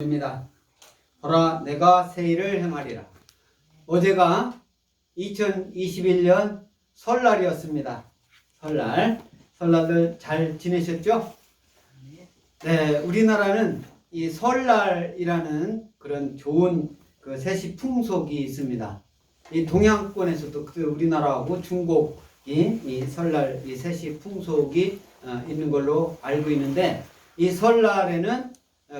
입니다. 보라 내가 새 일을 행하리라. 어제가 2021년 설날이었습니다. 설날들 잘 지내셨죠? 네, 우리나라는 이 설날이라는 그런 좋은 그 세시 풍속이 있습니다. 이 동양권에서도 우리나라하고 중국이 이 설날 이 세시 풍속이 있는 걸로 알고 있는데, 이 설날에는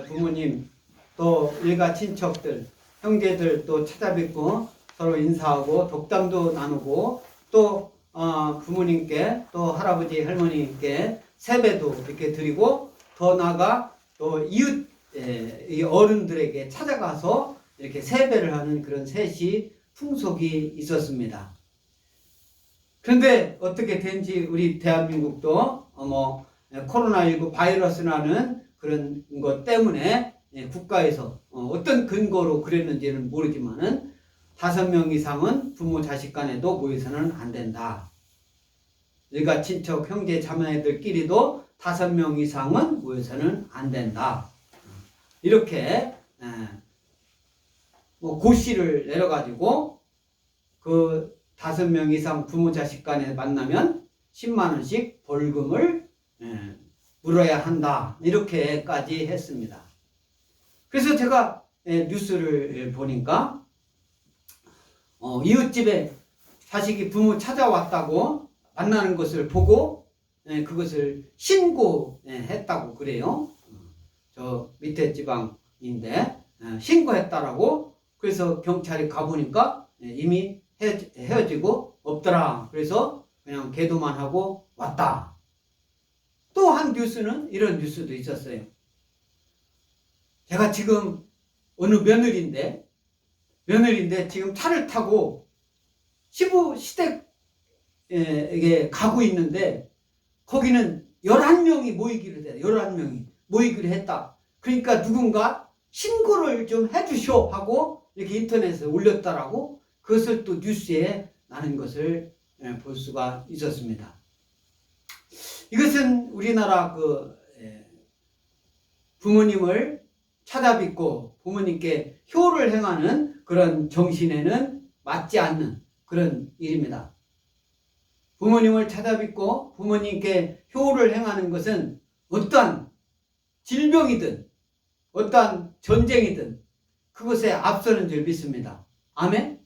부모님 또 일가 친척들, 형제들 또 찾아뵙고 서로 인사하고 독담도 나누고 또 부모님께 또 할아버지 할머니께 세배도 이렇게 드리고, 더 나아가 또 이웃 이 어른들에게 찾아가서 이렇게 세배를 하는 그런 세시 풍속이 있었습니다. 그런데 어떻게 된지 우리 대한민국도 코로나19 바이러스라는 그런 것 때문에 국가에서 어떤 근거로 그랬는지는 모르지만은 5명 이상은 부모 자식 간에도 모여서는 안 된다. 일가 친척 형제 자매들끼리도 5명 이상은 모여서는 안 된다. 이렇게 고시를 내려가지고 그 5명 이상 부모 자식 간에 만나면 10만 원씩 벌금을 물어야 한다. 이렇게까지 했습니다. 그래서 제가 뉴스를 보니까 이웃집에 자식이 부모 찾아왔다고 만나는 것을 보고 그것을 신고했다고 그래요. 저 밑에 지방인데 신고했다라고. 그래서 경찰이 가보니까 이미 헤어지고 없더라. 그래서 그냥 계도만 하고 왔다. 또 한 뉴스는 이런 뉴스도 있었어요. 제가 지금 어느 며느리인데 지금 차를 타고 시댁에 가고 있는데, 거기는 11명이 모이기로 돼. 11명이 모이기로 했다. 그러니까 누군가 신고를 좀 해주쇼 하고 이렇게 인터넷에 올렸다라고, 그것을 또 뉴스에 나는 것을 볼 수가 있었습니다. 이것은 우리나라 부모님을 찾아뵙고 부모님께 효를 행하는 그런 정신에는 맞지 않는 그런 일입니다. 부모님을 찾아뵙고 부모님께 효를 행하는 것은 어떠한 질병이든 어떠한 전쟁이든 그것에 앞서는 줄 믿습니다. 아멘?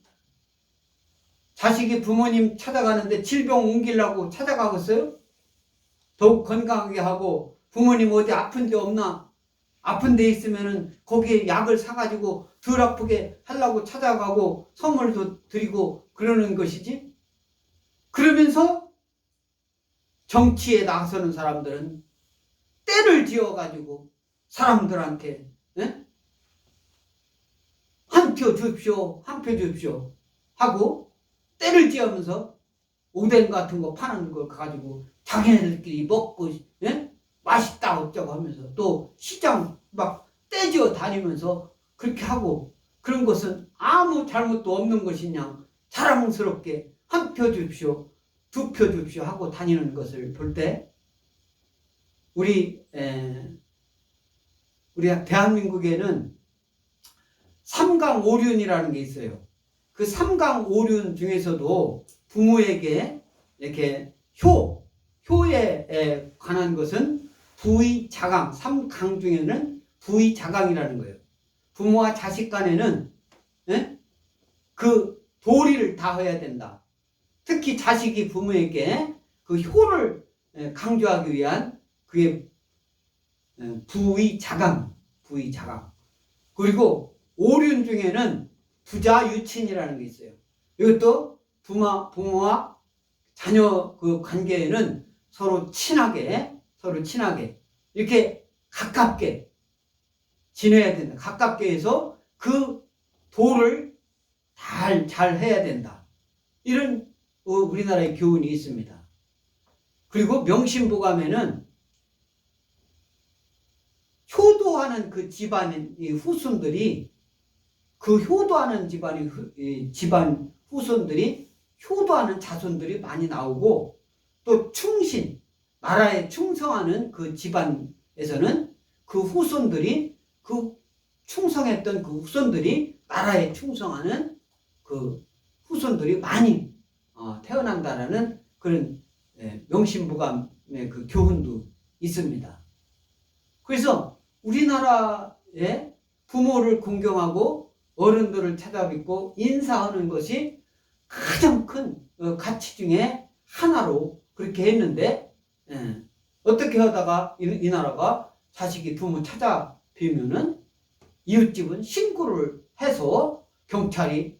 자식이 부모님 찾아가는데 질병 옮기려고 찾아가겠어요? 더욱 건강하게 하고, 부모님 어디 아픈 데 없나? 아픈 데 있으면은 거기에 약을 사가지고 덜 아프게 하려고 찾아가고 선물도 드리고 그러는 것이지. 그러면서 정치에 나서는 사람들은 때를 지어가지고 사람들한테 한 표 줍쇼, 한 표 줍쇼 하고 때를 지으면서 오뎅 같은 거 파는 걸 가지고 자기네들끼리 먹고 맛있다 어쩌고 하면서 또 시장 막 떼지어 다니면서 그렇게 하고, 그런 것은 아무 잘못도 없는 것이냐 자랑스럽게 한 표 줍쇼, 2표 줍쇼 하고 다니는 것을 볼 때, 우리 대한민국에는 삼강오륜이라는 게 있어요. 그 삼강오륜 중에서도 부모에게 이렇게 효에 관한 것은 부의자강, 3강 중에는 부의자강이라는 거예요. 부모와 자식 간에는 그 도리를 다해야 된다. 특히 자식이 부모에게 그 효를 강조하기 위한 그게 부의자강. 그리고 오륜 중에는 부자유친이라는 게 있어요. 이것도 부모와 자녀 그 관계에는 서로 친하게 이렇게 가깝게 지내야 된다. 가깝게 해서 그 도를 잘 해야 된다. 이런 우리나라의 교훈이 있습니다. 그리고 명심보감에는 효도하는 그 집안의 후손들이, 그 효도하는 집안 후손들이, 효도하는 자손들이 많이 나오고, 또 나라에 충성하는 그 집안에서는 그 후손들이 그 충성했던 그 후손들이 나라에 충성하는 그 후손들이 많이 태어난다라는 그런 명심보감의 그 교훈도 있습니다. 그래서 우리나라의 부모를 공경하고 어른들을 찾아뵙고 인사하는 것이 가장 큰 가치 중에 하나로 그렇게 했는데, 어떻게 하다가 이 나라가 자식이 부모 찾아뵈면은 이웃집은 신고를 해서 경찰이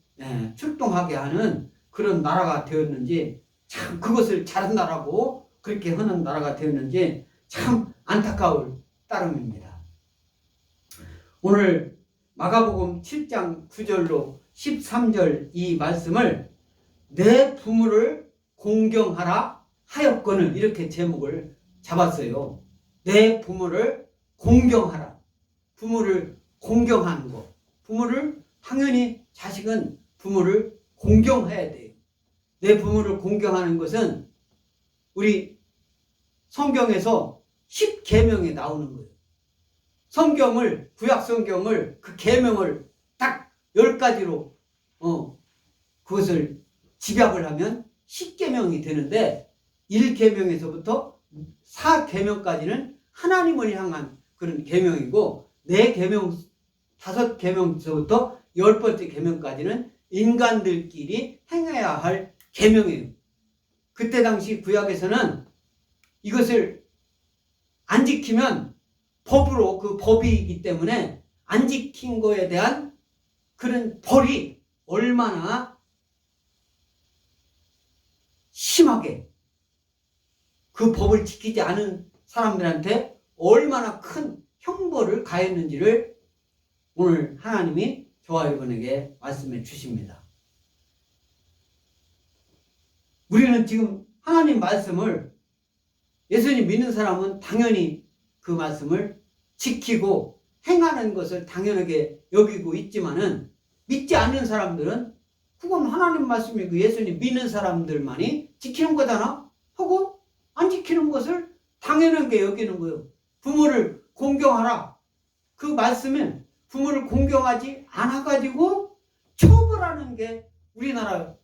출동하게 하는 그런 나라가 되었는지, 참 그것을 잘한 나라고 그렇게 하는 나라가 되었는지 참 안타까울 따름입니다. 오늘 마가복음 7장 9절로 13절 이 말씀을 내 부모를 공경하라 하였거늘, 이렇게 제목을 잡았어요. 내 부모를 공경하라. 부모를 공경하는 것. 부모를 당연히 자식은 부모를 공경해야 돼요. 내 부모를 공경하는 것은 우리 성경에서 10계명에 나오는 거예요. 성경을, 구약 성경을, 그 계명을 딱 10가지로 그것을 집약을 하면 10계명이 되는데, 1계명에서부터 4계명까지는 하나님을 향한 그런 계명이고, 4계명, 5계명서부터 10번째 계명까지는 인간들끼리 행해야 할 계명이에요. 그때 당시 구약에서는 이것을 안 지키면 법으로, 그 법이기 때문에 안 지킨 거에 대한 그런 벌이 얼마나 심하게, 그 법을 지키지 않은 사람들한테 얼마나 큰 형벌을 가했는지를 오늘 하나님이 저와 여러분에게 말씀해 주십니다. 우리는 지금 하나님 말씀을, 예수님 믿는 사람은 당연히 그 말씀을 지키고 행하는 것을 당연하게 여기고 있지만은, 믿지 않는 사람들은 그건 하나님 말씀이고 예수님 믿는 사람들만이 지키는 거잖아 하고 안 지키는 것을 당연하게 여기는 거예요. 부모를 공경하라. 그 말씀은 부모를 공경하지 않아가지고 처벌하는 게 우리나라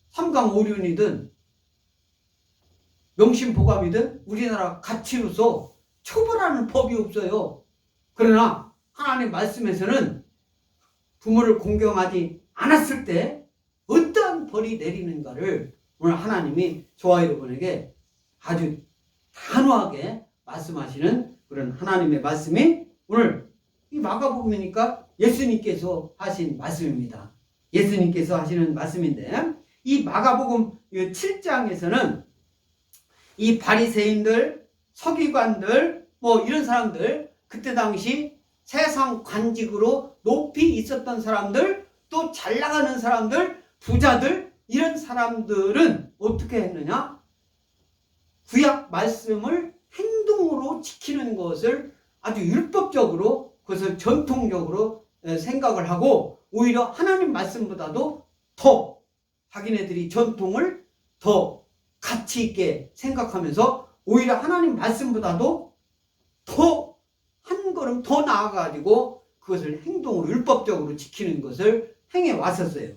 삼강오륜이든 명심보감이든 우리나라 가치로서 처벌하는 법이 없어요. 그러나 하나님 말씀에서는 부모를 공경하지 않았을 때 어떠한 벌이 내리는가를 오늘 하나님이 저와 여러분에게 아주 단호하게 말씀하시는 그런 하나님의 말씀이 오늘 이 마가복음이니까 예수님께서 하신 말씀입니다. 예수님께서 하시는 말씀인데, 이 마가복음 7장에서는 이 바리새인들, 서기관들, 뭐 이런 사람들, 그때 당시 세상 관직으로 높이 있었던 사람들, 또 잘 나가는 사람들, 부자들, 이런 사람들은 어떻게 했느냐? 구약 말씀을 행동으로 지키는 것을 아주 율법적으로, 그것을 전통적으로 생각을 하고, 오히려 하나님 말씀보다도 더 자기네들이 전통을 더 가치 있게 생각하면서 오히려 하나님 말씀보다도 더 한 걸음 더 나아가지고 그것을 행동으로 율법적으로 지키는 것을 행해 왔었어요.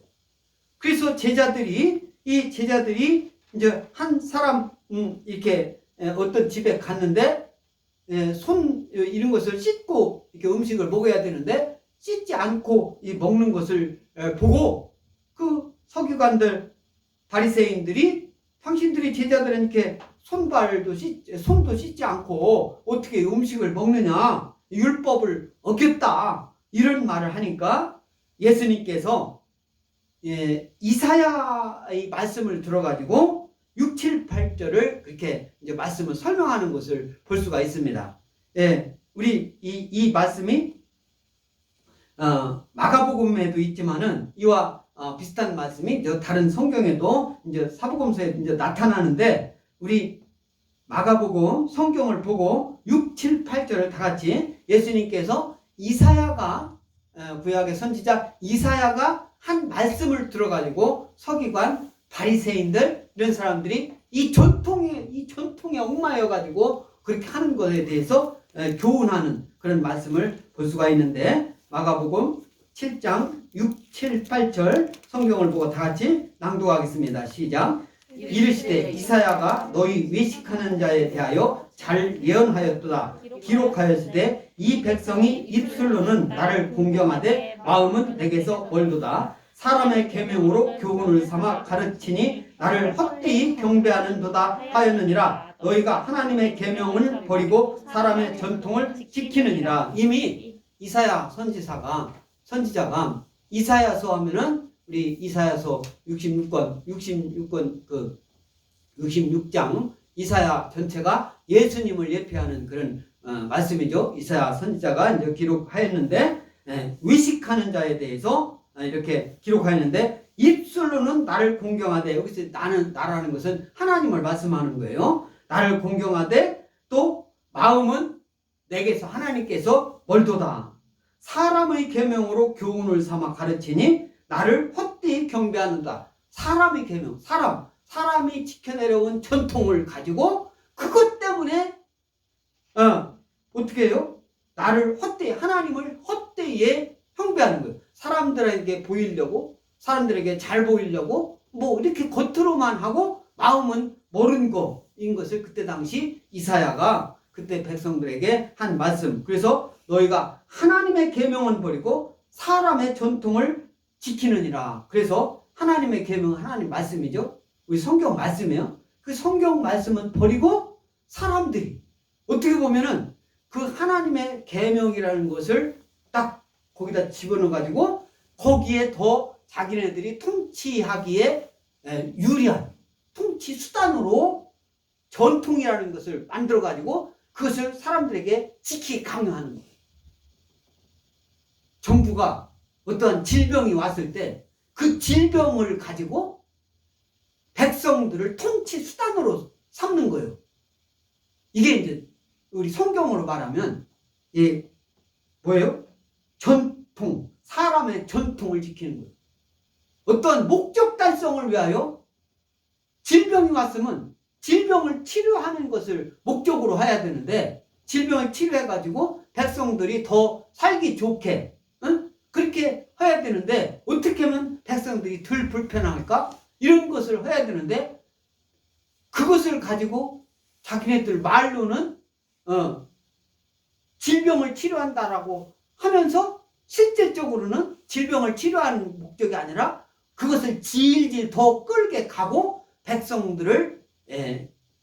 그래서 이 제자들이 이제 한 사람 이렇게 어떤 집에 갔는데 손 이런 것을 씻고 이렇게 음식을 먹어야 되는데 씻지 않고 먹는 것을 보고 그 서기관들, 바리새인들이, 당신들이 제자들은 이렇게 손도 씻지 않고 어떻게 음식을 먹느냐, 율법을 어겼다, 이런 말을 하니까 예수님께서 이사야의 말씀을 들어가지고 6, 7, 8절을 그렇게 이제 말씀을 설명하는 것을 볼 수가 있습니다. 우리 이 말씀이 마가복음에도 있지만은 이와 비슷한 말씀이 다른 성경에도 이제 사복음서에 이제 나타나는데, 우리 마가복음 성경을 보고 6, 7, 8절을 다 같이 예수님께서 이사야가, 구약의 선지자 이사야가 한 말씀을 들어가지고 서기관, 바리새인들 이런 사람들이 이 전통에 얽매여 가지고 그렇게 하는 것에 대해서 교훈하는 그런 말씀을 볼 수가 있는데, 마가복음 7장 6, 7, 8절 성경을 보고 다 같이 낭독하겠습니다. 시작. 이르시되 이사야가 너희 외식하는 자에 대하여 잘 예언하였도다. 기록하였으되 이 백성이 입술로는 나를 공경하되 마음은 내게서 멀도다. 사람의 계명으로 교훈을 삼아 가르치니 나를 헛되이 경배하는도다 하였느니라. 너희가 하나님의 계명을 버리고 사람의 전통을 지키느니라. 이미 이사야 선지자가 이사야서 하면은 우리 이사야서 66장 이사야 전체가 예수님을 예표하는 그런 말씀이죠. 이사야 선지자가 이제 기록하였는데 외식하는 자에 대해서 이렇게 기록하였는데 입술로는 나를 공경하되, 여기서 나라는 것은 하나님을 말씀하는 거예요. 나를 공경하되 또 마음은 내게서 하나님께서 멀도다. 사람의 계명으로 교훈을 삼아 가르치니 나를 헛되이 경배하는다. 사람의 계명, 사람이 지켜내려온 전통을 가지고 그것 때문에 어떻게 해요? 나를 헛되이, 하나님을 헛되이 경배하는 거예요. 사람들에게 보이려고, 사람들에게 잘 보이려고 뭐 이렇게 겉으로만 하고 마음은 모르는 거인 것을 그때 당시 이사야가 그때 백성들에게 한 말씀. 그래서 너희가 하나님의 계명은 버리고 사람의 전통을 지키느니라. 그래서 하나님의 계명은 하나님 말씀이죠. 우리 성경 말씀이에요. 그 성경 말씀은 버리고 사람들이 어떻게 보면은 그 하나님의 계명이라는 것을 딱 거기다 집어넣어 가지고 거기에 더 자기네들이 통치하기에 유리한 통치 수단으로 전통이라는 것을 만들어 가지고 그것을 사람들에게 지키게 강요하는 거예요. 정부가 어떠한 질병이 왔을 때 그 질병을 가지고 백성들을 통치 수단으로 삼는 거예요. 이게 이제 우리 성경으로 말하면 뭐예요? 전통, 사람의 전통을 지키는 거예요. 어떤 목적 달성을 위하여 질병이 왔으면 질병을 치료하는 것을 목적으로 해야 되는데 질병을 치료해가지고 백성들이 더 살기 좋게 그렇게 해야 되는데 어떻게 하면 백성들이 덜 불편할까? 이런 것을 해야 되는데 그것을 가지고 자기네들 말로는 질병을 치료한다라고 하면서 실질적으로는 질병을 치료하는 목적이 아니라 그것을 질질 더 끌게 가고 백성들을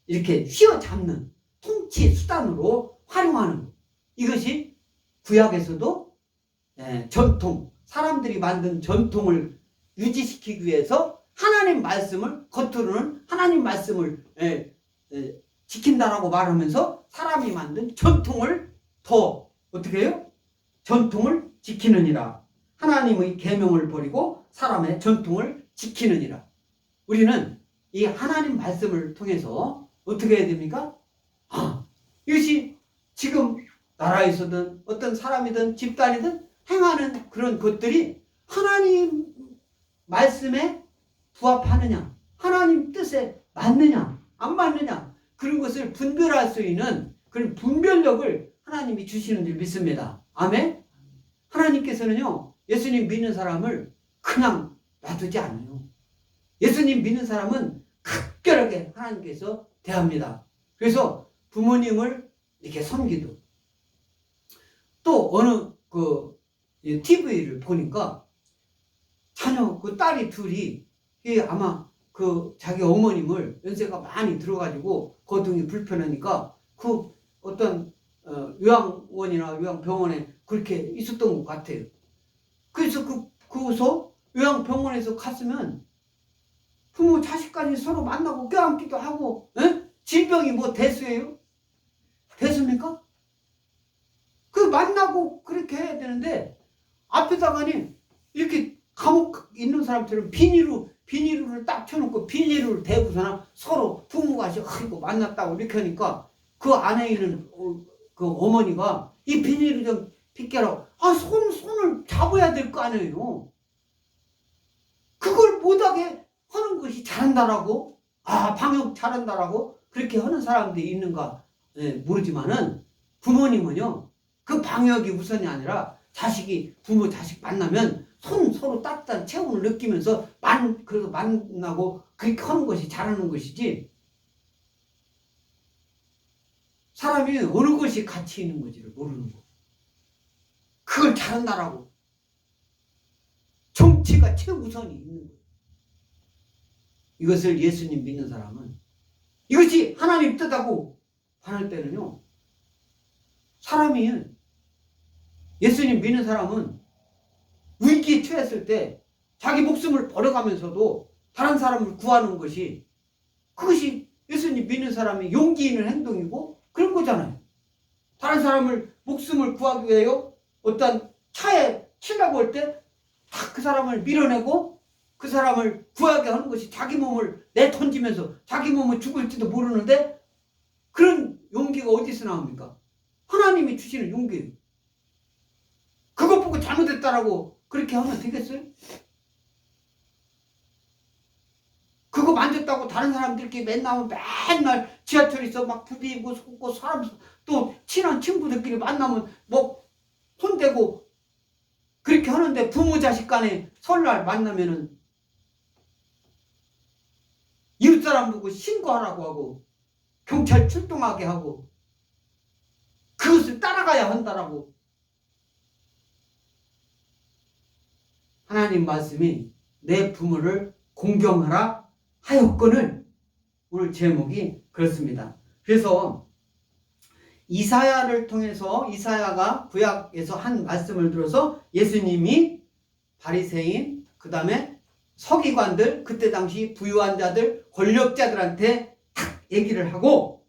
이렇게 휘어잡는 통치 수단으로 활용하는 것. 이것이 구약에서도 전통, 사람들이 만든 전통을 유지시키기 위해서 하나님 말씀을 겉으로는 하나님 말씀을 지킨다라고 말하면서 사람이 만든 전통을 더 어떻게 해요? 전통을 지키느니라. 하나님의 계명을 버리고 사람의 전통을 지키느니라. 우리는 이 하나님 말씀을 통해서 어떻게 해야 됩니까? 이것이 지금 나라에서든 어떤 사람이든 집단이든 행하는 그런 것들이 하나님 말씀에 부합하느냐, 하나님 뜻에 맞느냐, 안 맞느냐, 그런 것을 분별할 수 있는 그런 분별력을 하나님이 주시는 줄 믿습니다. 아멘? 하나님께서는요, 예수님 믿는 사람을 그냥 놔두지 않아요. 예수님 믿는 사람은 각별하게 하나님께서 대합니다. 그래서 부모님을 이렇게 섬기도 또 어느 TV를 보니까 자녀 그 딸이 둘이 아마 그 자기 어머님을 연세가 많이 들어가지고 거동이 불편하니까 그 어떤 요양원이나 요양병원에 그렇게 있었던 것 같아요. 그래서 그래서 요양병원에서 갔으면 부모 자식까지 서로 만나고 껴안기도 하고 질병이 뭐 대수예요? 대수입니까? 그 만나고 그렇게 해야 되는데 앞에다가니 이렇게 감옥 있는 사람처럼 비닐을 딱 펴놓고 비닐을 대고서나 서로 부모가 아이고 만났다고 이렇게 하니까 그 안에 있는 그 어머니가 이 비닐을 좀 빗겨라. 손을 잡아야 될 거 아니에요. 그걸 못하게 하는 것이 잘한다라고, 방역 잘한다라고 그렇게 하는 사람들이 있는가 모르지만은 부모님은요, 그 방역이 우선이 아니라 자식이 부모 자식 만나면 손 서로 따뜻한 체온을 느끼면서 그래도 만나고 그렇게 하는 것이 잘하는 것이지. 사람이 어느 것이 가치 있는 건지를 모르는 거. 그걸 잘한다라고 정치가 최우선이 있는 거예요. 이것을 예수님 믿는 사람은 이것이 하나님 뜻하고 화날 때는요, 사람이 예수님 믿는 사람은 위기에 처했을 때 자기 목숨을 버려가면서도 다른 사람을 구하는 것이, 그것이 예수님 믿는 사람이 용기 있는 행동이고 그런 거잖아요. 다른 사람을 목숨을 구하기 위하여 어떤 차에 치려고 할 때 딱 그 사람을 밀어내고 그 사람을 구하게 하는 것이, 자기 몸을 내던지면서 자기 몸은 죽을지도 모르는데 그런 용기가 어디서 나옵니까? 하나님이 주시는 용기예요. 그것 보고 잘못했다라고 그렇게 하면 되겠어요? 그거 만졌다고 다른 사람들끼리 맨날 지하철에서 막 부비고 속고 사람, 또 친한 친구들끼리 만나면 뭐 손대고 그렇게 하는데, 부모 자식 간에 설날 만나면은 이웃사람 보고 신고하라고 하고 경찰 출동하게 하고 그것을 따라가야 한다라고. 하나님 말씀이 내 부모를 공경하라 하였거늘, 오늘 제목이 그렇습니다. 그래서 이사야를 통해서, 이사야가 구약에서 한 말씀을 들어서 예수님이 바리새인, 그 다음에 서기관들, 그때 당시 부유한 자들, 권력자들한테 탁 얘기를 하고,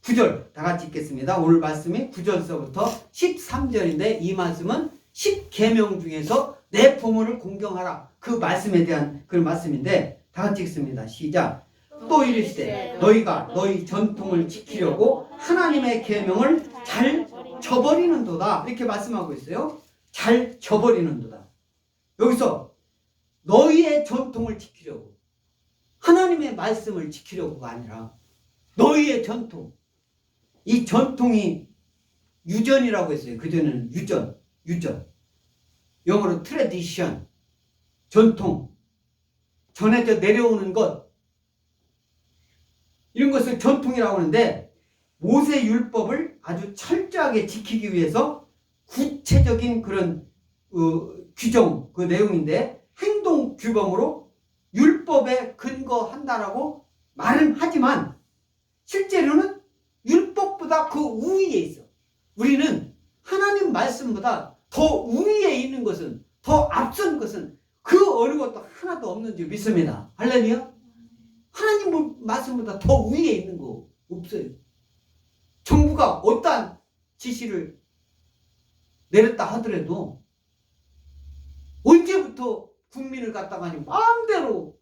9절 다 같이 읽겠습니다. 오늘 말씀이 9절서부터 13절인데 이 말씀은 10계명 중에서 내 부모를 공경하라, 그 말씀에 대한 그런 말씀인데 다 같이 읽습니다. 시작. 또 이르시되 너희가 너희 전통을 지키려고 하나님의 계명을 잘 저버리는도다, 이렇게 말씀하고 있어요. 잘 저버리는도다. 여기서 너희의 전통을 지키려고, 하나님의 말씀을 지키려고가 아니라 너희의 전통, 이 전통이 유전이라고 했어요. 그전에는 유전, 영어로 트래디션, 전통, 전해져 내려오는 것, 이런 것을 전통이라고 하는데, 모세 율법을 아주 철저하게 지키기 위해서 구체적인 그런 규정, 그 내용인데, 행동 규범으로 율법에 근거한다라고 말은 하지만 실제로는 율법보다 그 우위에 있어. 우리는 하나님 말씀보다 더 우위에 있는 것은, 더 앞선 것은 그 어느 것도 하나도 없는 줄 믿습니다. 할렐루야. 하나님 말씀보다 더 위에 있는 거 없어요. 정부가 어떠한 지시를 내렸다 하더라도 언제부터 국민을 갖다가 마음대로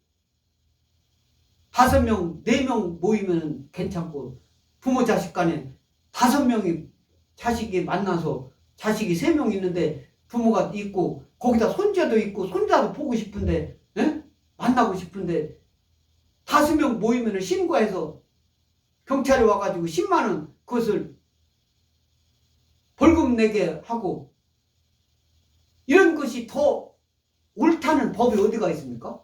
5명, 4명 모이면 괜찮고, 부모 자식 간에 5명이 자식이 만나서, 자식이 3명 있는데 부모가 있고 거기다 손자도 있고 손자도 보고 싶은데, 만나고 싶은데 5명 모이면 신고해서 경찰이 와가지고 10만 원 그것을 벌금 내게 하고, 이런 것이 더 옳다는 법이 어디가 있습니까?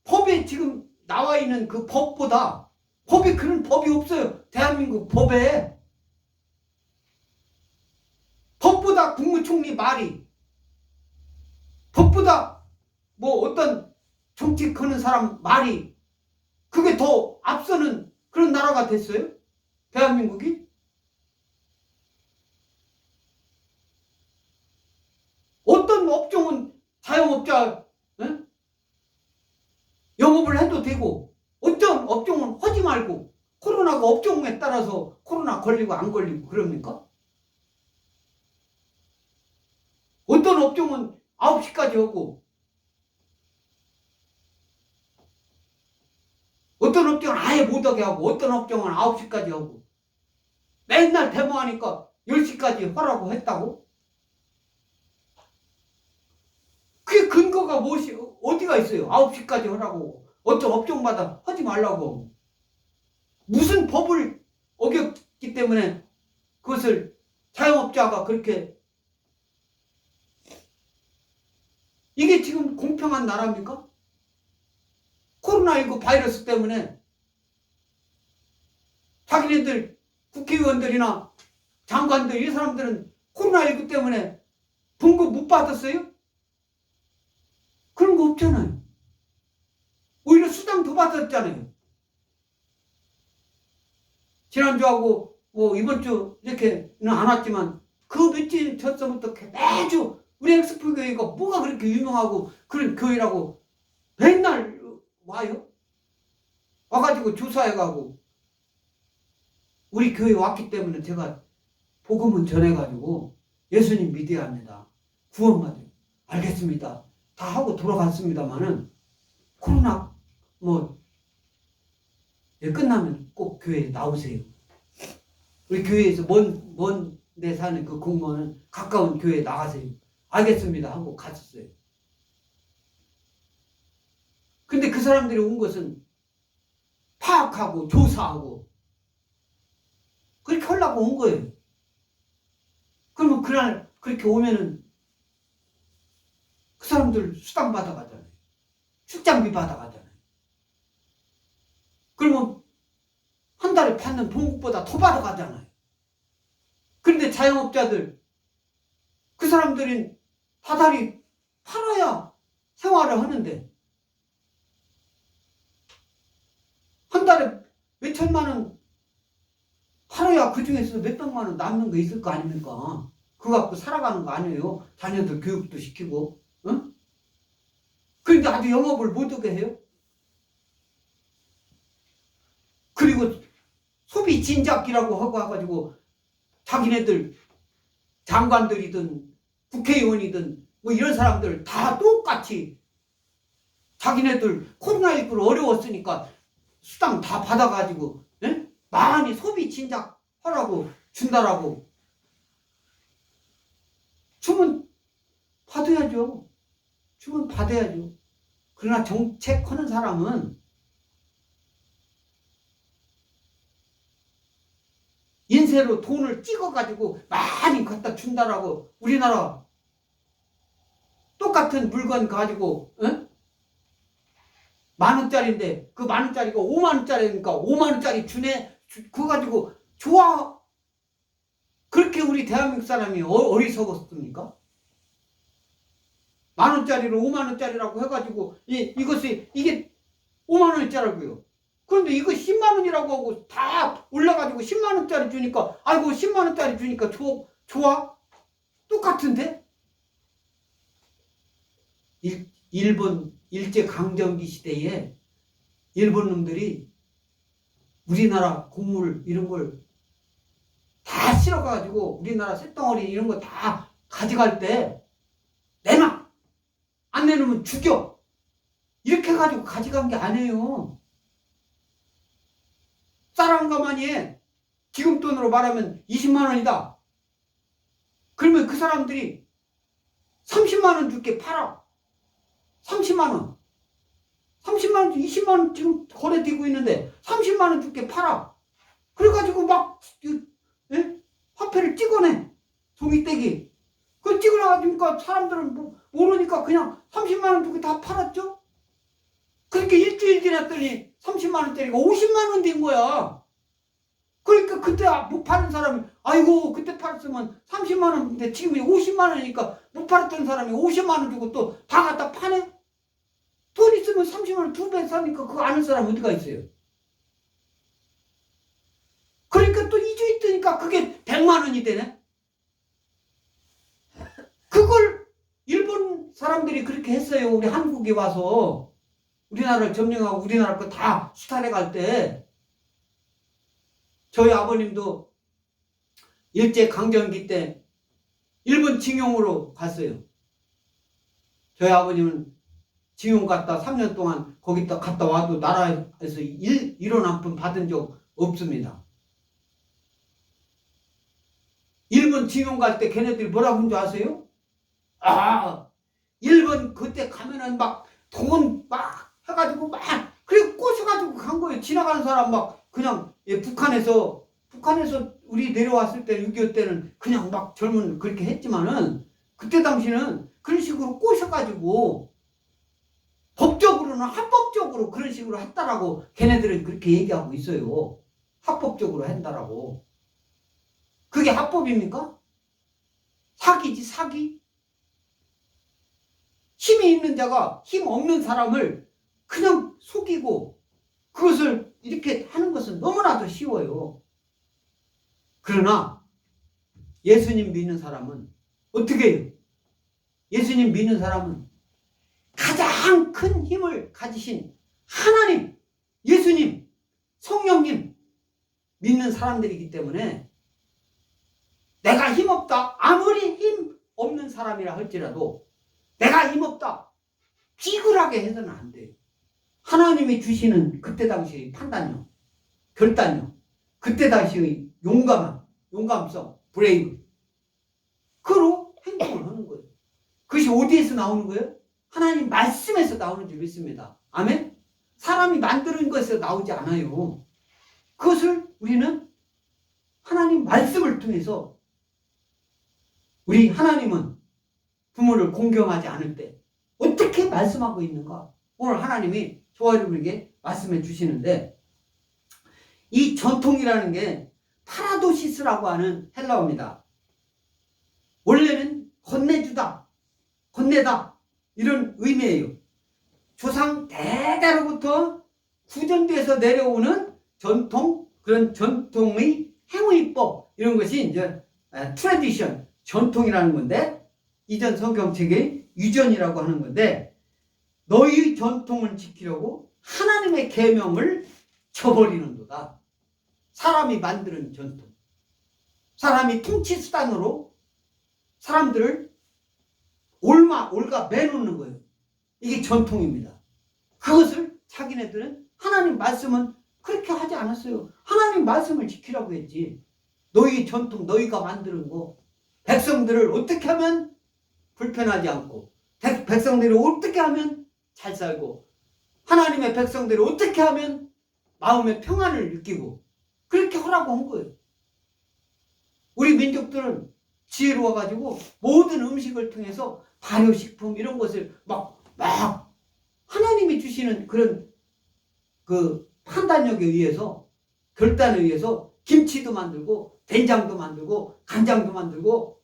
법에 지금 나와 있는 그 법보다, 법에 그런 법이 없어요. 대한민국 법에. 법보다 국무총리 말이, 법보다 뭐 어떤 정치하는 사람 말이, 그게 더 앞서는 그런 나라가 됐어요? 대한민국이? 어떤 업종은 자영업자 영업을 해도 되고, 어떤 업종은 하지 말고, 코로나가 업종에 따라서 코로나 걸리고 안 걸리고 그럽니까? 어떤 업종은 9시까지 하고, 어떤 업종은 아예 못하게 하고, 어떤 업종은 9시까지 하고, 맨날 데모하니까 10시까지 하라고 했다고? 그게 근거가 무엇이, 어디가 있어요? 9시까지 하라고, 어떤 업종마다 하지 말라고. 무슨 법을 어겼기 때문에 그것을 자영업자가 그렇게, 이게 지금 공평한 나라입니까? 코로나19 바이러스 때문에 자기네들 국회의원들이나 장관들, 이 사람들은 코로나19 때문에 봉급 못 받았어요? 그런 거 없잖아요. 오히려 수당 더 받았잖아요. 지난주하고 이번 주 이렇게는 안 왔지만 그 며칠 전서부터 매주 우리 엑스포 교회가 뭐가 그렇게 유명하고 그런 교회라고 맨날 와요. 와가지고 조사해가고 우리 교회 왔기 때문에 제가 복음은 전해가지고 예수님 믿어야 합니다. 구원받아요. 알겠습니다. 다 하고 돌아갔습니다만은 코로나 끝나면 꼭 교회에 나오세요. 우리 교회에서 먼 데 사는 그 공무원은 가까운 교회에 나가세요. 알겠습니다 하고 갔었어요. 근데 그 사람들이 온 것은 파악하고 조사하고 그렇게 하려고 온 거예요. 그러면 그날 그렇게 오면은 그 사람들 수당 받아가잖아요. 출장비 받아가잖아요. 그러면 한 달에 받는 봉급보다 더 받아가잖아요. 그런데 자영업자들, 그 사람들은 다달이 팔아야 생활을 하는데 한 달에 몇 천만 원 팔아야 그 중에서 몇 백만 원 남는 거 있을 거 아닙니까? 그거 갖고 살아가는 거 아니에요? 자녀들 교육도 시키고, 응? 그런데 아주 영업을 못하게 해요? 그리고 소비 진작기라고 하고 와가지고 자기네들 장관들이든 국회의원이든 이런 사람들 다 똑같이 자기네들 코로나19로 어려웠으니까 수당 다 받아가지고 많이 소비 진작 하라고 준다라고 주면 받아야죠. 주면 받아야죠. 그러나 정책하는 사람은 인쇄로 돈을 찍어가지고 많이 갖다 준다라고 우리나라 똑같은 물건 가지고 10,000원짜리인데 그 10,000원짜리가 50,000원짜리니까 50,000원짜리 주네. 그거 가지고 좋아. 그렇게 우리 대한민국 사람이 어리석었습니까? 10,000원짜리를 50,000원짜리라고 해가지고 이게 50,000원짜리라고요. 그런데 이거 100,000원이라고 하고 다 올라가지고 100,000원짜리 주니까 아이고 100,000원짜리 주니까 좋아? 똑같은데? 일본 일제강점기 시대에 일본 놈들이 우리나라 곡물 이런 걸 다 실어가지고 우리나라 쇳덩어리 이런 거 다 가져갈 때 내놔! 안 내놓으면 죽여! 이렇게 해가지고 가져간 게 아니에요. 쌀 한 가마니에 지금 돈으로 말하면 20만 원이다. 그러면 그 사람들이 30만 원 줄게 팔아. 30만 원. 30만 원, 20만 원 지금 거래되고 있는데 30만 원 줄게 팔아. 그래가지고 막 화폐를 찍어내. 종이떼기. 그걸 찍어놔가지고 사람들은 모르니까 그냥 30만 원 주고 다 팔았죠. 그렇게 일주일 지났더니 30만 원짜리가 50만 원 된 거야. 그러니까 그때 못 파는 사람이 아이고 그때 팔았으면 30만 원인데 지금 50만 원이니까 못 팔았던 사람이 50만 원 주고 또 다 갖다 파네? 돈 있으면 30만 원 2배 사니까 그거 아는 사람 어디가 있어요? 그러니까 또 2주 있으니까 그게 100만 원이 되네? 그걸 일본 사람들이 그렇게 했어요. 우리 한국에 와서 우리나라를 점령하고 우리나라 거 다 수탈해 갈 때 저희 아버님도 일제강점기 때 일본 징용으로 갔어요. 저희 아버님은 징용 갔다 3년 동안 거기다 갔다 와도 나라에서 1원 한 푼 받은 적 없습니다. 일본 징용 갈 때 걔네들이 뭐라고 한 줄 아세요? 일본 그때 가면은 막 돈 막 해가지고 막 그리고 꼬셔가지고 간 거예요. 지나가는 사람 막 그냥 북한에서 북한에서 우리 내려왔을 때 6.25 때는 그냥 막 젊은 그렇게 했지만은 그때 당시는 그런 식으로 꼬셔가지고 법적으로는 합법적으로 그런 식으로 했다라고 걔네들은 그렇게 얘기하고 있어요. 합법적으로 한다라고. 그게 합법입니까? 사기지 사기. 힘이 있는 자가 힘 없는 사람을 그냥 속이고 그것을 이렇게 하는 것은 너무나도 쉬워요. 그러나 예수님 믿는 사람은 어떻게 해요? 예수님 믿는 사람은 가장 큰 힘을 가지신 하나님, 예수님, 성령님 믿는 사람들이기 때문에 내가 힘없다. 아무리 힘 없는 사람이라 할지라도 내가 힘없다. 비굴하게 해서는 안 돼요. 하나님이 주시는 그때 당시의 판단력, 결단력, 그때 당시의 용감성, 브레이브. 그로 행동을 하는 거예요. 그것이 어디에서 나오는 거예요? 하나님 말씀에서 나오는 줄 믿습니다. 아멘? 사람이 만드는 것에서 나오지 않아요. 그것을 우리는 하나님 말씀을 통해서 우리 하나님은 부모를 공경하지 않을 때 어떻게 말씀하고 있는가? 오늘 하나님이 저와 여러분에게 말씀해 주시는데 이 전통이라는 게 파라도시스라고 하는 헬라어입니다. 원래는 건네주다, 건네다 이런 의미예요. 조상 대대로부터 구전돼서 내려오는 전통, 그런 전통의 행위법 이런 것이 이제 트래디션, 전통이라는 건데 이전 성경책의 유전이라고 하는 건데 너희 전통을 지키려고 하나님의 계명을 저버리는도다. 사람이 만드는 전통. 사람이 통치 수단으로 사람들을 올가 매놓는 거예요. 이게 전통입니다. 그것을 자기네들은 하나님 말씀은 그렇게 하지 않았어요. 하나님 말씀을 지키라고 했지. 너희 전통, 너희가 만드는 거. 백성들을 어떻게 하면 불편하지 않고 백성들이 어떻게 하면 잘 살고 하나님의 백성들이 어떻게 하면 마음의 평안을 느끼고 그렇게 하라고 한 거예요. 우리 민족들은 지혜로워가지고 모든 음식을 통해서 발효식품 이런 것을 막 하나님이 주시는 그런 그 판단력에 의해서 결단에 의해서 김치도 만들고 된장도 만들고 간장도 만들고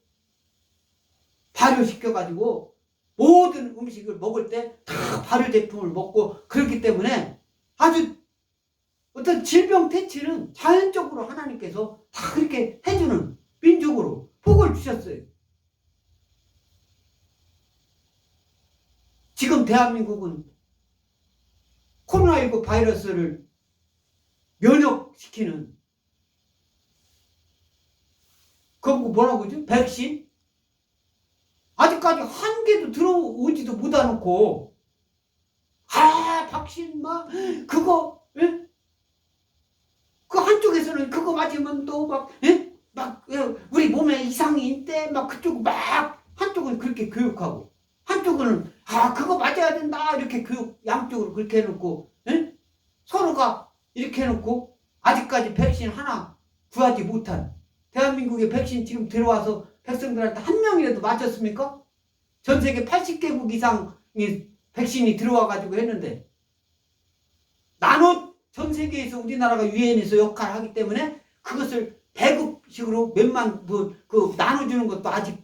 발효시켜가지고 모든 음식을 먹을 때 다 발효 제품을 먹고 그렇기 때문에 아주 어떤 질병 퇴치는 자연적으로 하나님께서 다 그렇게 해주는 민족으로 복을 주셨어요. 지금 대한민국은 코로나19 바이러스를 면역시키는 그거 뭐라고 그러죠? 백신? 아직까지 한 개도 들어오지도 못해놓고 백신 그거 예? 그 한쪽에서는 그거 맞으면 또 우리 몸에 이상이 있대 그쪽 한쪽은 그렇게 교육하고 한쪽은 그거 맞아야 된다 이렇게 교육 양쪽으로 그렇게 해놓고 예? 서로가 이렇게 해놓고 아직까지 백신 하나 구하지 못한 대한민국에 백신 지금 들어와서 백성들한테 한 명이라도 맞췄습니까? 전 세계 80개국 이상이 백신이 들어와가지고 했는데 나눠 전 세계에서 우리나라가 유엔에서 역할을 하기 때문에 그것을 배급식으로 몇만 나눠주는 것도 아직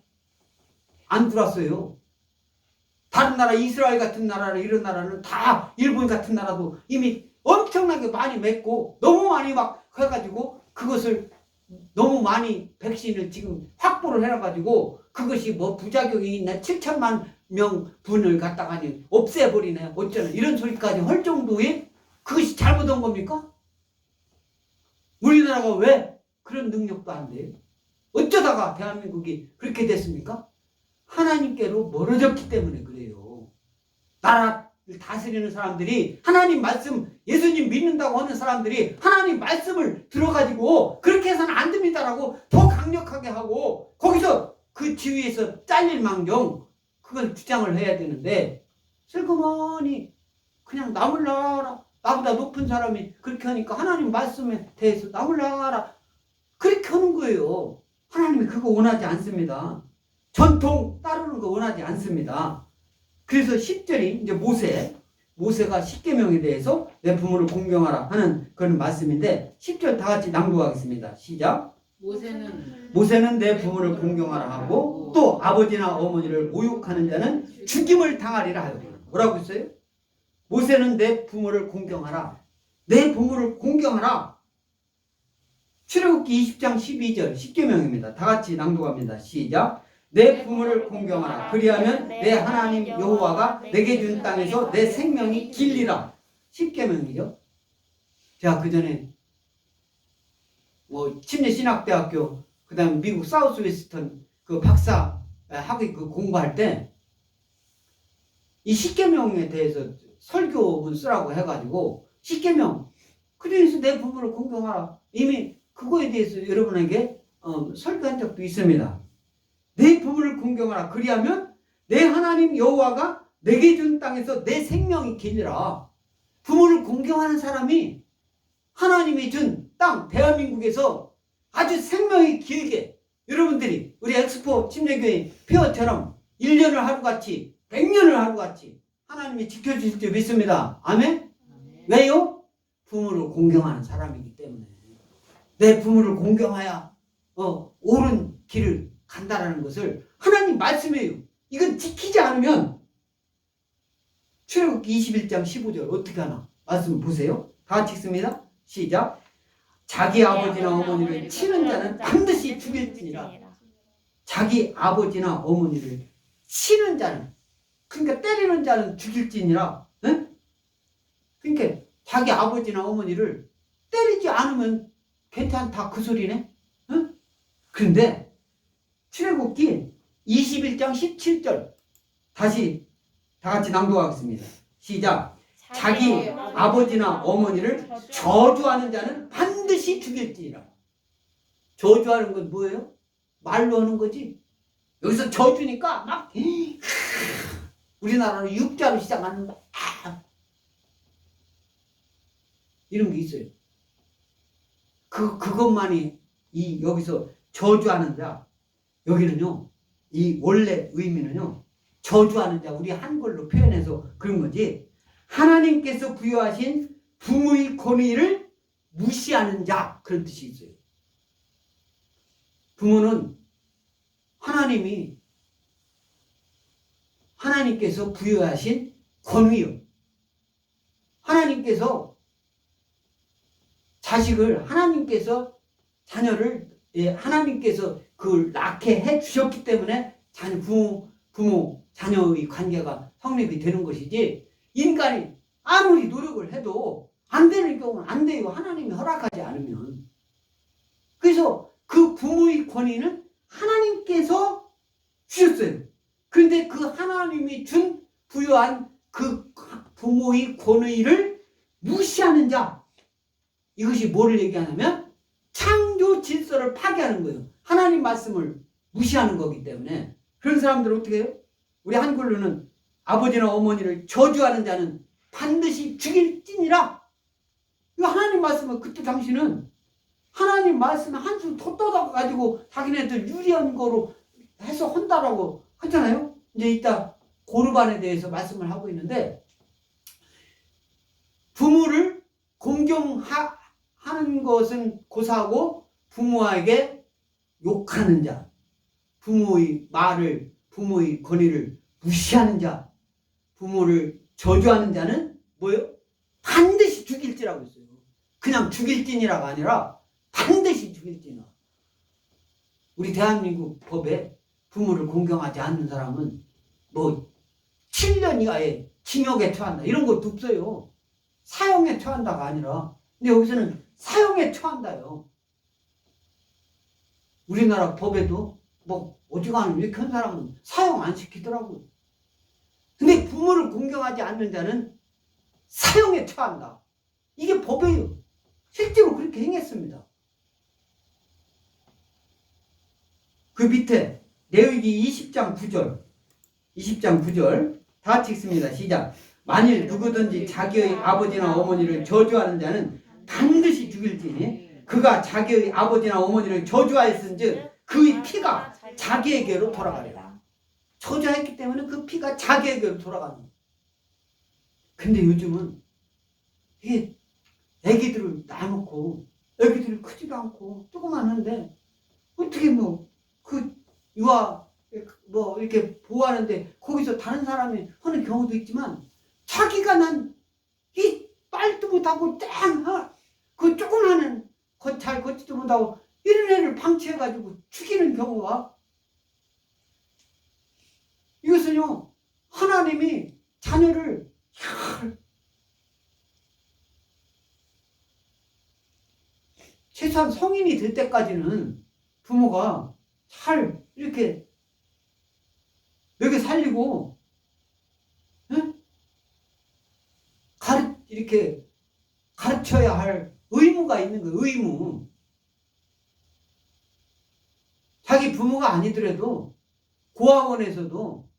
안 들어왔어요. 다른 나라 이스라엘 같은 나라나 이런 나라는 다 일본 같은 나라도 이미 엄청나게 많이 맺고 너무 많이 해가지고 그것을 너무 많이 백신을 지금 확보를 해놔가지고 그것이 부작용이 있네 7천만 명 분을 갖다가 없애버리네 어쩌나 이런 소리까지 할 정도의 그것이 잘못한 겁니까? 우리나라가 왜 그런 능력도 안 돼요? 어쩌다가 대한민국이 그렇게 됐습니까? 하나님께로 멀어졌기 때문에 그래요. 나라를 다스리는 사람들이 하나님 말씀 예수님 믿는다고 하는 사람들이 하나님 말씀을 들어가지고 그렇게 해서는 안 됩니다라고 더 강력하게 하고 거기서 그 지위에서 잘릴 망정 그걸 주장을 해야 되는데 슬그머니 그냥 나 몰라라 나보다 높은 사람이 그렇게 하니까 하나님 말씀에 대해서 나 몰라라 그렇게 하는 거예요. 하나님이 그거 원하지 않습니다. 전통 따르는 거 원하지 않습니다. 그래서 10절이 이제 모세가 십계명에 대해서 내 부모를 공경하라 하는 그런 말씀인데 10절 다 같이 낭독하겠습니다. 시작. 모세는 내 부모를 공경하라 하고 또 아버지나 어머니를 모욕하는 자는 죽임을 당하리라 하여. 뭐라고 했어요? 모세는 내 부모를 공경하라. 내 부모를 공경하라. 출애굽기 20장 12절 십계명입니다. 다 같이 낭독합니다. 시작. 내 부모를 공경하라. 그리하면 내 하나님 여호와가 내게 준 땅에서 내 생명이 길리라. 십계명이죠. 제가 그 전에 침례신학대학교 그다음 미국 사우스웨스턴 그 박사 학위 그 공부할 때 이 십계명에 대해서 설교문 쓰라고 해가지고 십계명 그래서 내 부모를 공경하라. 이미 그거에 대해서 여러분에게 설교한 적도 있습니다. 내 부모를 공경하라. 그리하면 내 하나님 여호와가 내게 준 땅에서 내 생명이 길리라. 부모를 공경하는 사람이 하나님이 준 땅 대한민국에서 아주 생명이 길게 여러분들이 우리 엑스포 침례교회 페어처럼 1년을 하루같이 100년을 하루같이 하나님이 지켜주실 줄 믿습니다. 아멘? 왜요? 부모를 공경하는 사람이기 때문에. 내 부모를 공경하여 옳은 길을 간다라는 것을 하나님 말씀이에요. 이건 지키지 않으면 출애굽기 21장 15절 어떻게 하나? 말씀 보세요. 다 같이 읽습니다. 시작. 자기 아버지나 어머니를 치는 자는 반드시 죽일지니라. 자기 아버지나 어머니를 치는 자는, 그러니까 때리는 자는 죽일지니라. 네? 그러니까 자기 아버지나 어머니를 때리지 않으면 괜찮다 그 소리네. 응? 그런데 출애굽기 21장 17절 다시 다 같이 낭독하겠습니다. 시작. 자기 아버지나 어머니를 저주하는 자는 반드시 죽일지니라. 저주하는 건 뭐예요? 말로 하는 거지. 여기서 저주니까 막 우리나라는 육자로 시작하는 막 이런 게 있어요. 그것만이 여기서 저주하는 자, 여기는요, 이 원래 의미는요, 저주하는 자, 우리 한글로 표현해서 그런 거지, 하나님께서 부여하신 부모의 권위를 무시하는 자, 그런 뜻이 있어요. 부모는 하나님께서 부여하신 권위요. 하나님께서 자식을, 자녀를, 하나님께서 그걸 낳게 해 주셨기 때문에 부모, 자녀의 관계가 성립이 되는 것이지, 인간이 아무리 노력을 해도 안 되는 경우는 안 돼요. 하나님이 허락하지 않으면. 그래서 그 부모의 권위는 하나님께서 주셨어요. 그런데 그 하나님이 부여한 그 부모의 권위를 무시하는 자, 이것이 뭐를 얘기하냐면 창조 질서를 파괴하는 거예요. 하나님 말씀을 무시하는 거기 때문에. 그런 사람들은 어떻게 해요? 우리 한글로는 아버지나 어머니를 저주하는 자는 반드시 죽일지니라. 이거 하나님 말씀은, 그때 당시는 하나님 말씀에 한숨 더 떠다가지고 자기네들 유리한 거로 해서 한다라고 하잖아요. 이제 이따 고르반에 대해서 말씀을 하고 있는데, 부모를 공경하는 것은 고사하고 부모에게 욕하는 자, 부모의 말을, 부모의 권위를 무시하는 자, 부모를 저주하는 자는 뭐예요? 반드시 죽일지라고 했어요. 그냥 죽일지니라가 아니라 반드시 죽일지니라. 우리 대한민국 법에 부모를 공경하지 않는 사람은 7년 이하의 징역에 처한다, 이런 것도 없어요. 사형에 처한다가 아니라. 근데 여기서는 사형에 처한다요. 우리나라 법에도 어지간하면 이렇게 한 사람은 사형 안 시키더라고요. 근데 부모를 공경하지 않는 자는 사형에 처한다. 이게 법이에요. 실제로 그렇게 행했습니다. 그 밑에 레위기 20장 9절 다 같이 읽습니다. 시작. 만일 누구든지 자기의 아버지나 어머니를 저주하는 자는 반드시 죽일지니 그가 자기의 아버지나 어머니를 저주하였은즉 그의 피가 자기에게로 돌아가리라. 저주했기 때문에 그 피가 자기에게로 돌아가는 거예요. 근데 요즘은 이게 애기들을 낳아놓고 애기들이 크지도 않고 조그만한데 어떻게 그 유아 이렇게 보호하는데 거기서 다른 사람이 하는 경우도 있지만 자기가 난 이 말도 못하고 그 조그마한 잘 걷지도 못하고 이런 애를 방치해가지고 죽이는 경우가 이것은요 하나님이 자녀를 최소한 성인이 될 때까지는 부모가 잘 이렇게 먹여 살리고 이렇게 가르쳐야 할 의무가 있는 거예요. 의무. 자기 부모가 아니더라도 고아원에서도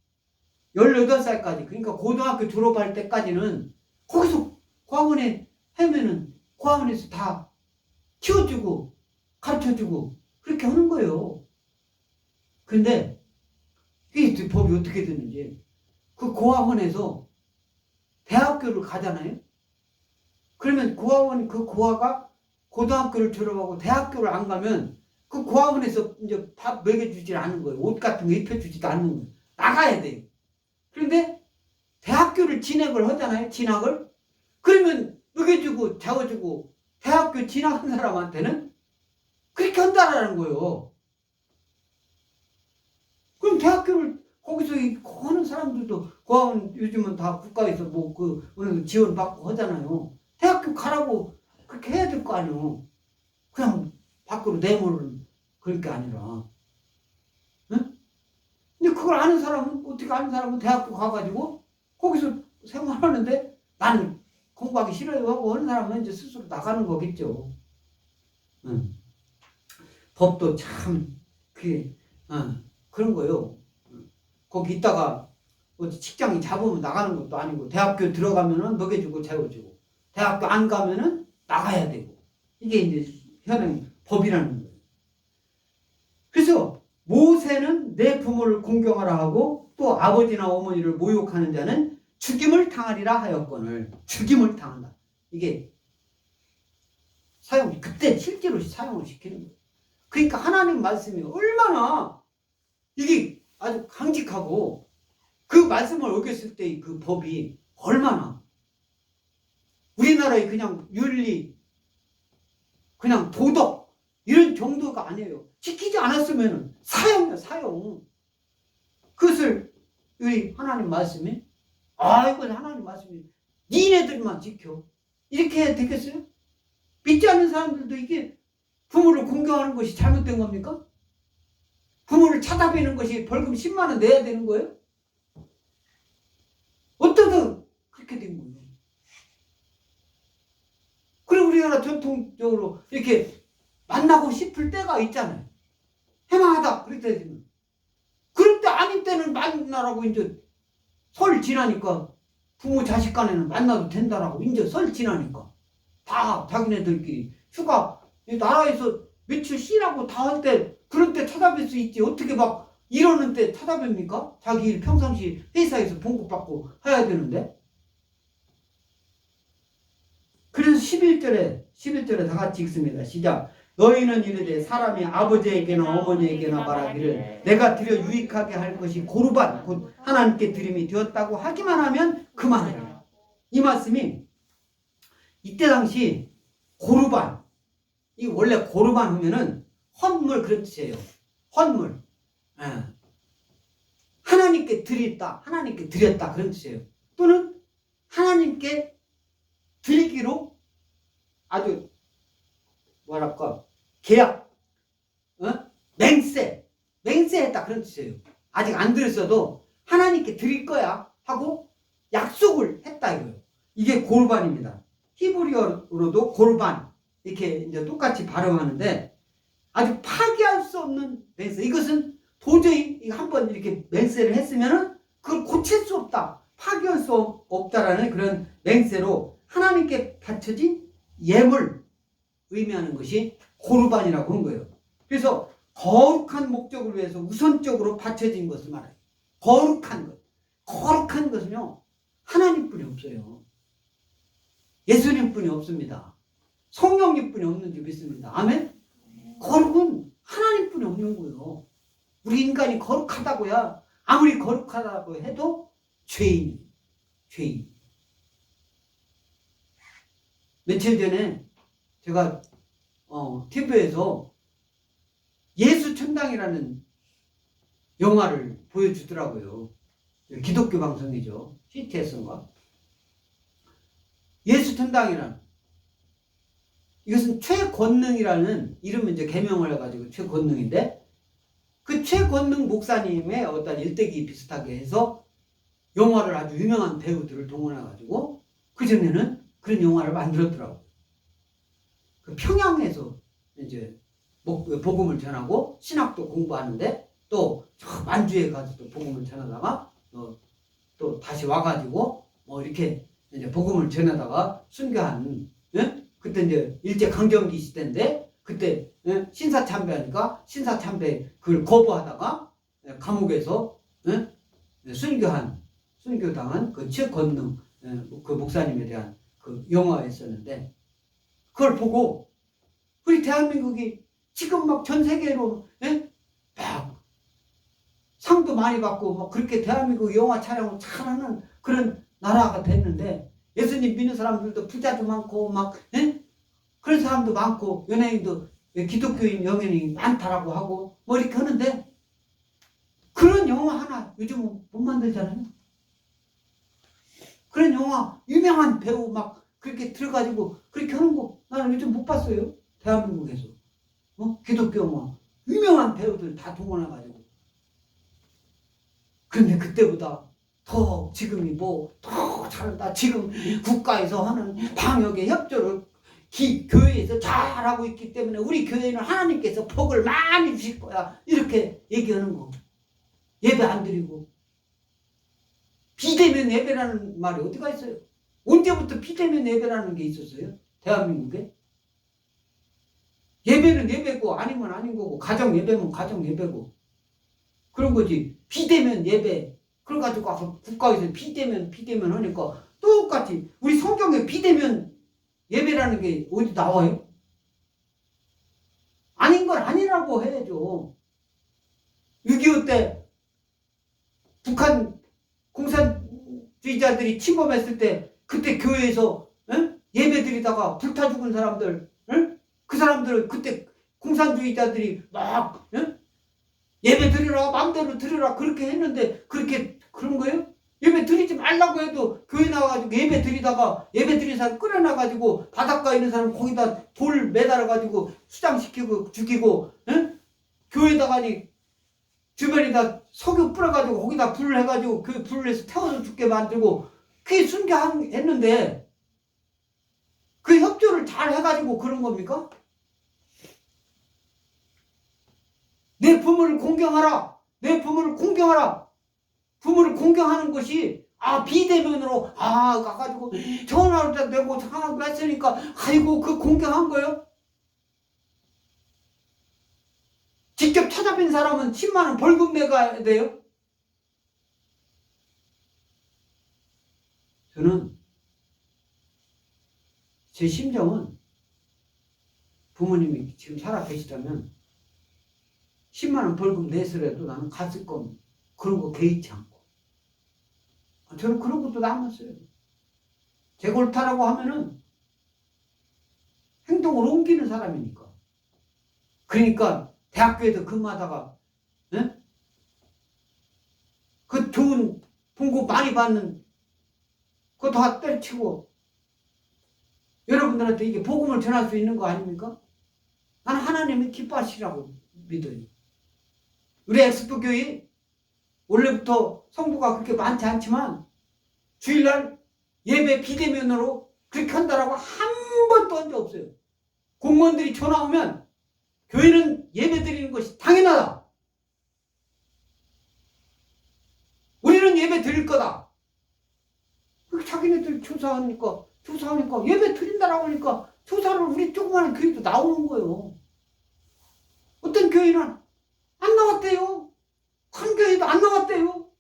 18살까지 그러니까 고등학교 졸업할 때까지는 거기서 고아원에 하면은 고아원에서 다 키워주고 가르쳐주고 그렇게 하는 거예요. 근데 이게 법이 어떻게 되는지 그 고아원에서 대학교를 가잖아요. 그러면 그 고아가 고등학교를 졸업하고 대학교를 안 가면 그 고아원에서 이제 밥 먹여주질 않는 거예요. 옷 같은 거 입혀주지도 않는 거예요. 나가야 돼요. 그런데 대학교를 진학을 하잖아요. 진학을. 그러면 먹여주고 재워주고 대학교 진학한 사람한테는 그렇게 한다라는 거예요. 그럼 대학교를 거기서 하는 사람들도 고아원 요즘은 다 국가에서 어느 지원 받고 하잖아요. 대학교 가라고 그렇게 해야 될 거 아니에요. 그냥 밖으로 내모는 그럴 게 아니라. 응? 근데 그걸 아는 사람은 어떻게 아는 사람은 대학교 가가지고 거기서 생활하는데 나는 공부하기 싫어요 하고 하는 사람은 이제 스스로 나가는 거겠죠. 응. 법도 참 그런 거요. 거기 있다가 직장이 잡으면 나가는 것도 아니고 대학교 들어가면은 먹여주고 재워주고 대학교 안 가면은 나가야 되고 이게 이제 현행 법이라는 거예요. 그래서 모세는 내 부모를 공경하라 하고 또 아버지나 어머니를 모욕하는 자는 죽임을 당하리라 하였거늘. 죽임을 당한다. 이게 그때 실제로 사용을 시키는 거예요. 그러니까 하나님 말씀이 얼마나 이게 아주 강직하고 그 말씀을 어겼을 때 그 법이 얼마나 우리나라의 그냥 윤리 그냥 도덕 이런 정도가 아니에요. 지키지 않았으면 사형이야 사형. 그것을 우리 하나님 말씀이 이건 하나님 말씀이 니네들만 지켜 이렇게 해야 되겠어요? 믿지 않는 사람들도 이게 부모를 공경하는 것이 잘못된 겁니까? 부모를 찾아뵈는 것이 벌금 10만 원 내야 되는 거예요? 어쩌다 그렇게 된 거예요. 그리고 우리나라 전통적으로 이렇게 만나고 싶을 때가 있잖아요. 해마다 그럴 때 되면. 그럴 때 아닌 때는 만나라고 이제 설 지나니까 부모 자식 간에는 만나도 된다라고 이제 설 지나니까 다 자기네들끼리 휴가 나라에서 며칠 쉬라고 다 할 때 그런 때 찾아뵐 수 있지. 어떻게 막 이러는 때 찾아뵙니까? 자기 일 평상시 회사에서 봉급받고 해야 되는데. 그래서 11절에 다 같이 읽습니다. 시작. 너희는 이르되 사람이 아버지에게나 어머니에게나 말하기를 내가 드려 유익하게 할 것이 고르반 곧 하나님께 드림이 되었다고 하기만 하면 그만하라. 이 말씀이 이때 당시 고르반 이 원래 고르반 하면은 헌물 그런 뜻이에요. 헌물. 하나님께 드렸다. 하나님께 드렸다. 그런 뜻이에요. 또는 하나님께 드리기로 아주 뭐랄까 계약, 맹세했다. 그런 뜻이에요. 아직 안 드렸어도 하나님께 드릴 거야 하고 약속을 했다 이거예요. 이게 고르반입니다. 히브리어로도 고르반 이렇게 이제 똑같이 발음하는데 아주 파기할 수 없는 맹세. 이것은 도저히 한번 이렇게 맹세를 했으면은 그걸 고칠 수 없다. 파기할 수 없다라는 그런 맹세로 하나님께 바쳐진 예물, 의미하는 것이 고르반이라고 한 거예요. 그래서 거룩한 목적을 위해서 우선적으로 바쳐진 것을 말해요. 거룩한 것. 거룩한 것은요, 하나님뿐이 없어요. 예수님뿐이 없습니다. 성령님뿐이 없는 줄 믿습니다. 아멘? 거룩은 하나님뿐이 없는 거예요. 우리 인간이 거룩하다고야, 아무리 거룩하다고 해도 죄인. 며칠 전에 제가 TV에서 예수천당이라는 영화를 보여주더라고요. 기독교 방송이죠. CTS인가? 예수천당이라는, 이것은 최권능이라는 이름은 이제 개명을 해가지고 최권능인데, 그 최권능 목사님의 어떤 일대기 비슷하게 해서 영화를 아주 유명한 배우들을 동원해가지고 그전에는 그런 영화를 만들었더라고요. 그 평양에서 이제 복음을 전하고 신학도 공부하는데, 또 만주에 가서 또 복음을 전하다가 또 다시 와가지고 뭐 이렇게 이제 복음을 전하다가 순교한, 예? 그때 이제 일제 강점기 시대인데, 그때 예? 신사참배하니까 신사참배 그걸 거부하다가 감옥에서 예? 순교당한 그 최권능 그 목사님에 대한 그 영화였었는데, 그걸 보고 우리 대한민국이 지금 막 전 세계로 예? 막 상도 많이 받고 막 그렇게 대한민국 영화 촬영을 잘하는 그런 나라가 됐는데, 예수님 믿는 사람들도 부자도 많고 막 예? 그런 사람도 많고 연예인도 기독교인 연예인이 많다라고 하고 뭐 이렇게 하는데, 그런 영화 하나 요즘은 못 만들잖아요. 그런 영화 유명한 배우 막 그렇게 들어가지고 그렇게 하는 거 나는 요즘 못 봤어요. 대한민국에서 기독교 영화 유명한 배우들 다 동원해가지고. 그런데 그때보다 더 지금이 뭐 더 잘한다. 지금 국가에서 하는 방역의 협조를 교회에서 잘하고 있기 때문에 우리 교회는 하나님께서 복을 많이 주실 거야. 이렇게 얘기하는 거. 예배 안 드리고. 비대면 예배라는 말이 어디가 있어요? 언제부터 비대면 예배라는 게 있었어요? 대한민국에? 예배는 예배고 아니면 아닌 거고, 가정 예배면 가정 예배고 그런 거지. 비대면 예배 그래가지고 가서 국가에서 비대면 하니까 똑같이 우리 성경에 비대면 예배라는 게 어디 나와요? 아닌 걸 아니라고 해야죠. 6.25 때 북한 공산주의자들이 침범했을 때 그때 교회에서 예배 드리다가 불타 죽은 사람들, 그 사람들은 그때 공산주의자들이 막 예배 드리라 마음대로 드리라 그렇게 했는데, 그렇게 그런 거예요? 예배 드리지 말라고 해도 교회 나와가지고 예배 드리다가 예배 드린 사람 끌어놔가지고 바닷가에 있는 사람 거기다 돌 매달아가지고 수장시키고 죽이고, 교회에다가 주변에다 석유 뿌려가지고 거기다 불을 해가지고 그 불을 해서 태워서 죽게 만들고, 그게 순교했는데 그 협조를 잘 해가지고 그런 겁니까? 내 부모를 공경하라. 내 부모를 공경하라. 부모를 공경하는 것이 비대면으로 가가지고 전화를 내고 전화를 했으니까 아이고 그 공경한 거예요? 직접 찾아뵌 사람은 10만 원 벌금 내가야 돼요? 저는 제 심정은 부모님이 지금 살아 계시다면 10만 원 벌금 내서라도 나는 갔을 겁니다. 그런 거 개의치 않고. 저는 그런 것도 남았어요. 제가 옳다라고 하면은 행동을 옮기는 사람이니까. 그러니까 대학교에도 근무하다가 그 좋은 봉급 많이 받는 그거 다 때려치고 여러분들한테 이게 복음을 전할 수 있는 거 아닙니까? 나는 하나님이 기뻐하시라고 믿어요. 우리 엑스포 교회 원래부터 성도가 그렇게 많지 않지만 주일날 예배 비대면으로 그렇게 한다라고 한 번도 한 적 없어요. 공무원들이 전화 오면 교회는 예배 드리는 것이 당연하다. 우리는 예배 드릴 거다. 자기네들 조사하니까 예배 드린다라고 하니까 조사를 우리 조그마한 교회도 나오는 거예요. 어떤 교회는 안 나왔대요. 큰 교회도 안 나왔대요.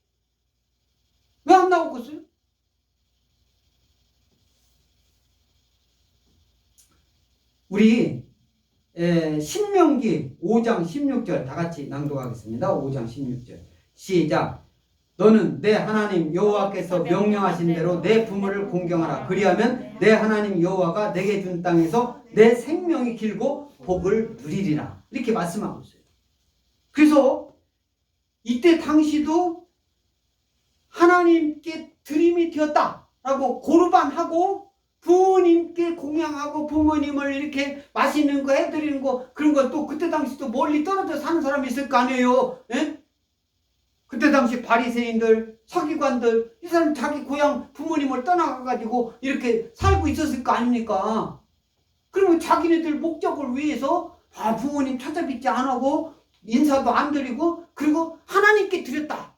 왜 안 나오겠어요? 우리 신명기 5장 16절 다 같이 낭독하겠습니다. 5장 16절 시작. 너는 내 하나님 여호와께서 명령하신 대로 내 부모를 공경하라. 그리하면 내 하나님 여호와가 내게 준 땅에서 내 생명이 길고 복을 누리리라. 이렇게 말씀하고 있어요. 그래서 이때 당시도 하나님께 드림이 되었다라고 고르반하고 부모님께 공양하고 부모님을 이렇게 맛있는 거 해드리는 거 그런 거 또 그때 당시도 멀리 떨어져 사는 사람이 있을 거 아니에요. 예? 그때 당시 바리새인들, 서기관들 이 사람 자기 고향 부모님을 떠나가가지고 이렇게 살고 있었을 거 아닙니까? 그러면 자기네들 목적을 위해서 부모님 찾아뵙지 안 하고 인사도 안 드리고 그리고 하나님께 드렸다.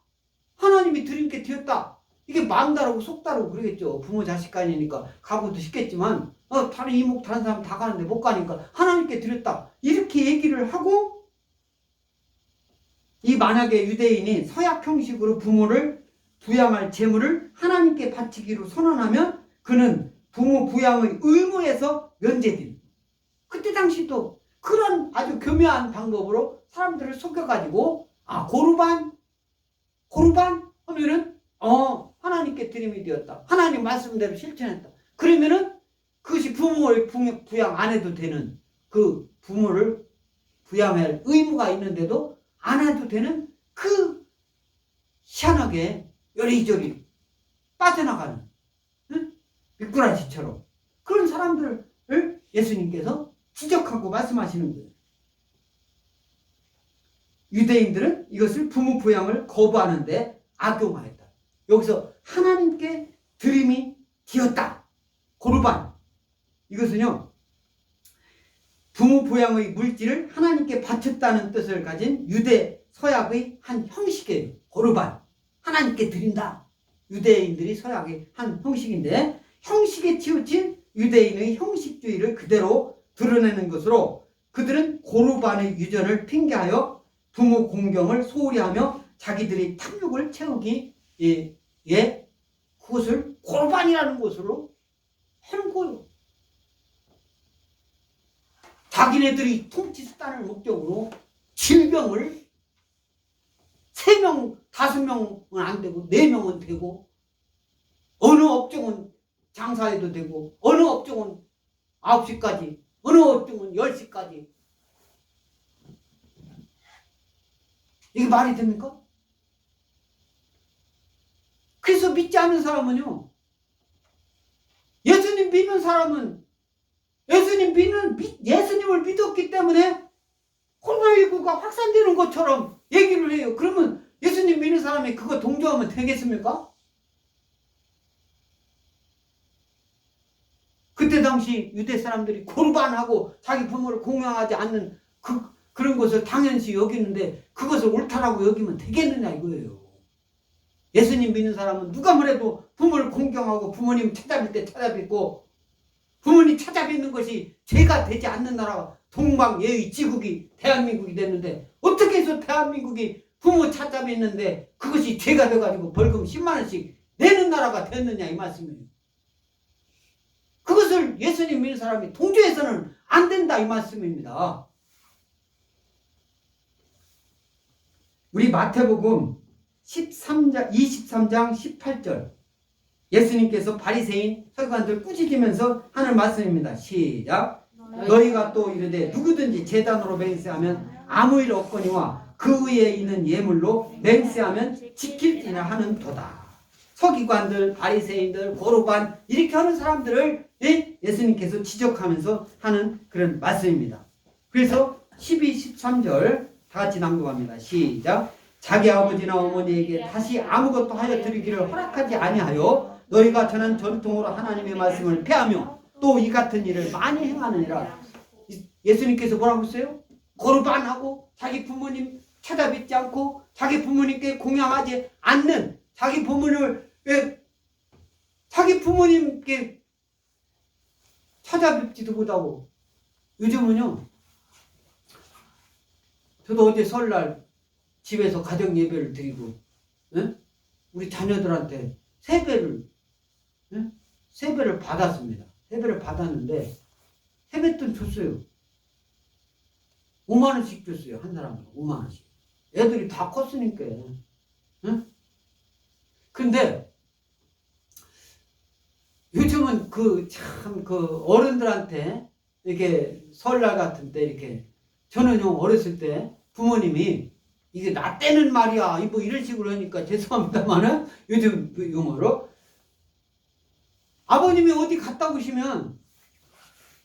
하나님이 드림께 드렸다. 이게 마음 다르고 속 다르고 그러겠죠. 부모 자식 간이니까 가고도 싶겠지만 다른 이목 다른 사람 다 가는데 못 가니까 하나님께 드렸다. 이렇게 얘기를 하고 이 만약에 유대인이 서약 형식으로 부모를 부양할 재물을 하나님께 바치기로 선언하면 그는 부모 부양의 의무에서 면제됩니다. 그때 당시도 그런 아주 교묘한 방법으로 사람들을 속여가지고 고르반 하면은 하나님께 드림이 되었다. 하나님 말씀대로 실천했다. 그러면은 그것이 부모를 부양 안 해도 되는 그 부모를 부양할 의무가 있는데도 안 해도 되는 그 희한하게 요리조리 빠져나가는 미꾸라지처럼 그런 사람들을 예수님께서 지적하고 말씀하시는 거예요. 유대인들은 이것을 부모 부양을 거부하는데 악용하였다. 여기서 하나님께 드림이 되었다. 고르반. 이것은요. 부모 부양의 물질을 하나님께 바쳤다는 뜻을 가진 유대 서약의 한 형식이에요. 고르반. 하나님께 드린다. 유대인들이 서약의 한 형식인데 형식에 치우친 유대인의 형식주의를 그대로 드러내는 것으로 그들은 고르반의 유전을 핑계하여 부모 공경을 소홀히 하며 자기들의 탐욕을 채우기 위해 그것을 고르반이라는 것으로 하는 거예요. 자기네들이 통치 수단을 목적으로 질병을 3명, 5명은 안 되고 4명은 되고 어느 업종은 장사해도 되고 어느 업종은 9시까지 어느 업종은 10시까지 이게 말이 됩니까? 그래서 믿지 않는 사람은요 예수님 믿는 사람은 예수님을 믿었기 때문에 코로나19가 확산되는 것처럼 얘기를 해요. 그러면 예수님 믿는 사람이 그거 동조하면 되겠습니까? 그때 당시 유대 사람들이 고르반하고 자기 부모를 공양하지 않는 그런 것을 당연시 여기는데 그것을 옳다라고 여기면 되겠느냐 이거예요. 예수님 믿는 사람은 누가 뭐래도 부모를 공경하고 부모님 찾아뵐 때 찾아뵙고 부모님 찾아뵙는 것이 죄가 되지 않는 나라가 동방예의 지국이 대한민국이 됐는데 어떻게 해서 대한민국이 부모 찾아뵙는데 그것이 죄가 돼가지고 벌금 10만 원씩 내는 나라가 됐느냐 이 말씀이에요. 그것을 예수님 믿는 사람이 동조해서는 안 된다 이 말씀입니다. 우리 마태복음 23장 18절 예수님께서 바리새인 서기관들 꾸짖으면서 하는 말씀입니다. 시작. 너희가 또 이르되 누구든지 제단으로 맹세하면 아무 일 없거니와 그 위에 있는 예물로 맹세하면 지킬지나 하는 도다. 서기관들, 바리새인들, 고르반 이렇게 하는 사람들을 예수님께서 지적하면서 하는 그런 말씀입니다. 그래서 12, 13절 다 같이 낭독합니다. 시작. 자기 아버지나 어머니에게 다시 아무것도 하여 드리기를 허락하지 아니하여 너희가 전한 전통으로 하나님의 말씀을 폐하며 또 이 같은 일을 많이 행하느니라. 예수님께서 뭐라고 했어요? 고르반하고 자기 부모님 찾아뵙지 않고 자기 부모님께 공양하지 않는 자기 부모님께 찾아뵙지도 못하고. 요즘은요, 저도 어제 설날 집에서 가정 예배를 드리고, 예? 우리 자녀들한테 세배를, 예? 세배를 받았습니다. 세배를 받았는데, 세뱃돈 줬어요. 5만 원씩 줬어요. 한 사람에 5만 원씩. 애들이 다 컸으니까. 응? 근데 요즘은 참 어른들한테 이렇게 설날 같은 때 이렇게 저는요 어렸을 때 부모님이 이게 나 때는 말이야 뭐 이런 식으로 하니까 죄송합니다만은 요즘 그 용어로 아버님이 어디 갔다 오시면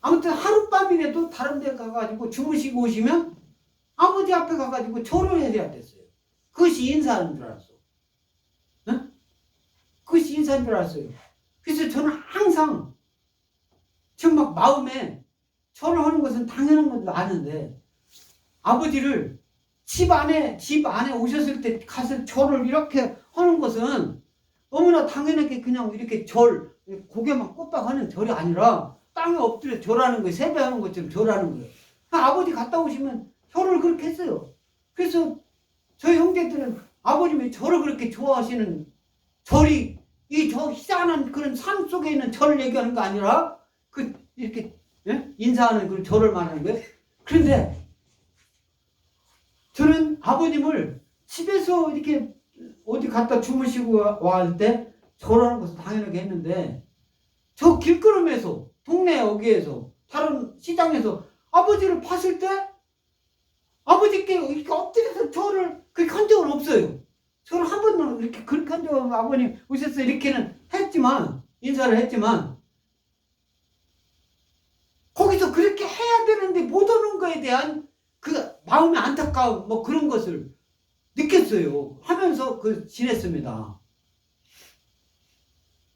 아무튼 하룻밤이라도 다른 데 가가지고 주무시고 오시면 아버지 앞에 가가지고 절을 해야 됐어요. 그것이 인사하는 줄 알았어. 응? 그것이 인사인 줄 알았어요. 그래서 저는 항상 지금 막 마음에 절을 하는 것은 당연한 것도 아는데 아버지를 집 안에 오셨을 때 가서 절을 이렇게 하는 것은 너무나 당연하게 그냥 이렇게 고개만 꼬박하는 절이 아니라 땅에 엎드려 절하는 거예요. 세배하는 것처럼 절하는 거예요. 아버지 갔다 오시면 절을 그렇게 했어요. 그래서 저희 형제들은 아버님이 절을 그렇게 좋아하시는 절이 저 희한한 그런 삶 속에 있는 절을 얘기하는 거 아니라 이렇게 예? 인사하는 그런 절을 말하는 거예요. 그런데 저는 아버님을 집에서 이렇게 어디 갔다 주무시고 와 할 때 절하는 것은 당연하게 했는데 저 길걸음에서 동네 어귀에서 다른 시장에서 아버지를 봤을 때 아버지께 이렇게 엎드려서 절을 그렇게 한 적은 없어요. 저를 한 번도 이렇게 그렇게 한 적은 아버님 오셨어요 이렇게는 했지만 인사를 했지만 거기서 그렇게 해야 되는데 못 오는 거에 대한 그 마음의 안타까움 뭐 그런 것을 느꼈어요. 하면서 지냈습니다.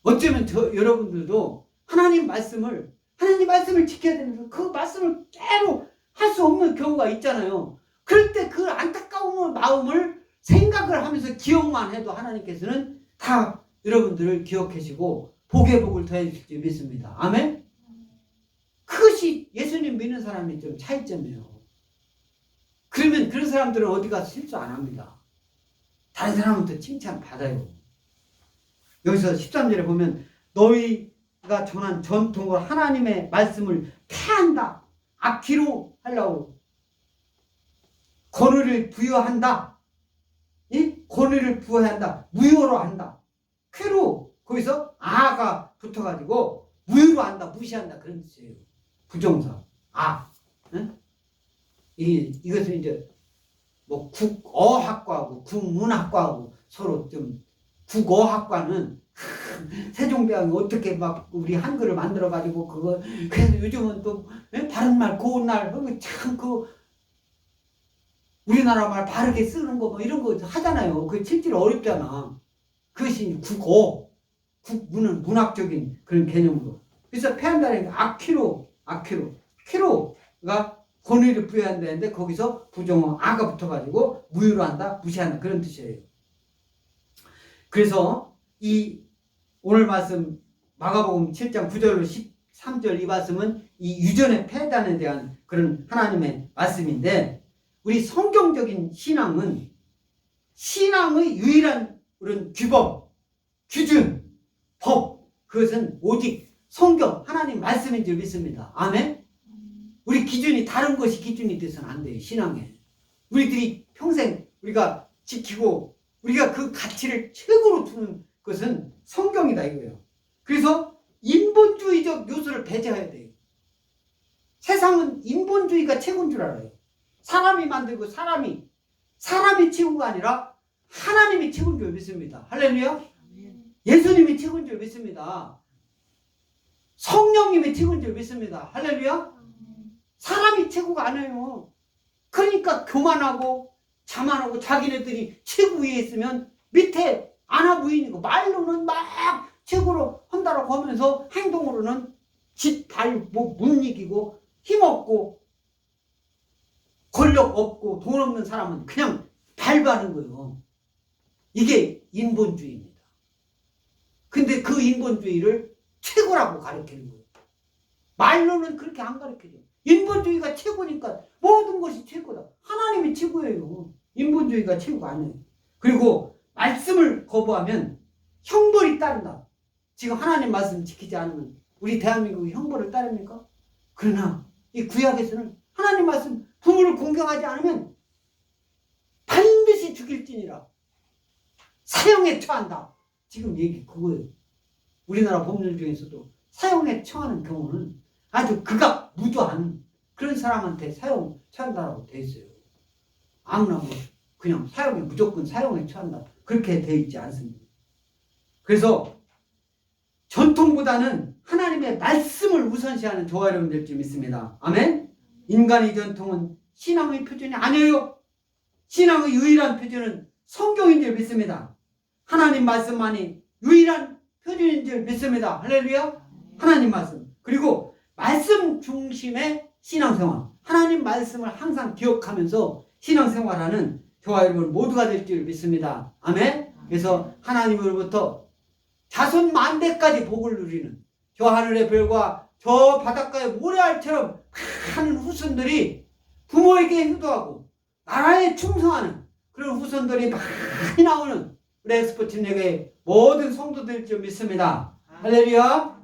어쩌면 여러분들도 하나님 말씀을 지켜야 되면서 그 말씀을 깨로 할 수 없는 경우가 있잖아요. 그럴 때 그 안타까운 마음을 생각을 하면서 기억만 해도 하나님께서는 다 여러분들을 기억하시고 복의 복을 더해 주실 줄 믿습니다. 아멘? 그것이 예수님 믿는 사람이 좀 차이점이에요. 그러면 그런 사람들은 어디 가서 실수 안 합니다. 다른 사람한테 칭찬 받아요. 여기서 13절에 보면 너희가 전한 전통으로 하나님의 말씀을 폐한다. 악기로 하려고 권위를 부여한다. 이 권위를 부여한다. 무효로 한다. 쾌로 거기서 아가 붙어가지고 무효로 한다. 무시한다. 그런 뜻이에요. 부정사. 응? 이것은 이제 뭐 국어학과하고 국문학과하고 서로 좀 국어학과는 세종대왕이 어떻게 막 우리 한글을 만들어가지고 그래서 요즘은 또 바른말 고운말 참 우리나라 말 바르게 쓰는 거 뭐 이런 거 하잖아요. 그게 실제로 어렵잖아. 그것이 국문은 문학적인 그런 개념으로. 그래서 폐한다는 게 키로가 권위를 부여한다는데 거기서 부정어 아가 붙어가지고 무효로 한다, 무시한다 그런 뜻이에요. 그래서 오늘 말씀 마가복음 7장 9절로 13절 이 말씀은 이 유전의 폐단에 대한 그런 하나님의 말씀인데 우리 성경적인 신앙의 유일한 그런 규범, 기준, 법 그것은 오직 성경 하나님 말씀인 줄 믿습니다. 아멘? 우리 기준이 다른 것이 기준이 돼서는 안 돼요. 신앙에. 우리들이 평생 우리가 지키고 우리가 그 가치를 최고로 두는 것은 성경이다 이거예요. 그래서 인본주의적 요소를 배제해야 돼요. 세상은 인본주의가 최고인 줄 알아요. 사람이 만들고 사람이 최고가 아니라 하나님이 최고인 줄 믿습니다. 할렐루야. 예수님이 최고인 줄 믿습니다. 성령님이 최고인 줄 믿습니다. 할렐루야. 사람이 최고가 아니에요. 그러니까 교만하고 자만하고 자기네들이 최고 위에 있으면 밑에 안하 부인이고 말로는 막 최고로 한다라고 하면서 행동으로는 못 이기고 힘없고 권력 없고 돈 없는 사람은 그냥 밟아하는 거예요. 이게 인본주의입니다. 근데 그 인본주의를 최고라고 가르치는 거예요. 말로는 그렇게 안 가르쳐줘. 인본주의가 최고니까 모든 것이 최고다. 하나님이 최고예요. 인본주의가 최고가 아니에요. 그리고 말씀을 거부하면 형벌이 따른다. 지금 하나님 말씀 지키지 않으면 우리 대한민국이 형벌을 따릅니까? 그러나 이 구약에서는 하나님 말씀 부모를 공경하지 않으면 반드시 죽일지니라. 사형에 처한다. 지금 얘기 그거예요. 우리나라 법률 중에서도 사형에 처하는 경우는 아주 극악무도한 그런 사람한테 사형 처한다라고 돼 있어요. 아무나 뭐 그냥 사형에 무조건 사형에 처한다. 그렇게 돼 있지 않습니다. 그래서 전통보다는 하나님의 말씀을 우선시하는 저와 여러분들 좀 있습니다. 아멘? 인간의 전통은 신앙의 표준이 아니에요. 신앙의 유일한 표준은 성경인 줄 믿습니다. 하나님 말씀만이 유일한 표준인 줄 믿습니다. 할렐루야. 하나님 말씀. 그리고 말씀 중심의 신앙생활. 하나님 말씀을 항상 기억하면서 신앙생활하는 저와 여러분 모두가 될 줄 믿습니다. 아멘. 그래서 하나님으로부터 자손 만대까지 복을 누리는 저 하늘의 별과 저 바닷가의 모래알처럼 많은 후손들이 부모에게 효도하고 나라에 충성하는 그런 후손들이 많이 나오는 우리 엑스포 팀에게 모든 성도들 줄 믿습니다. 할렐루야.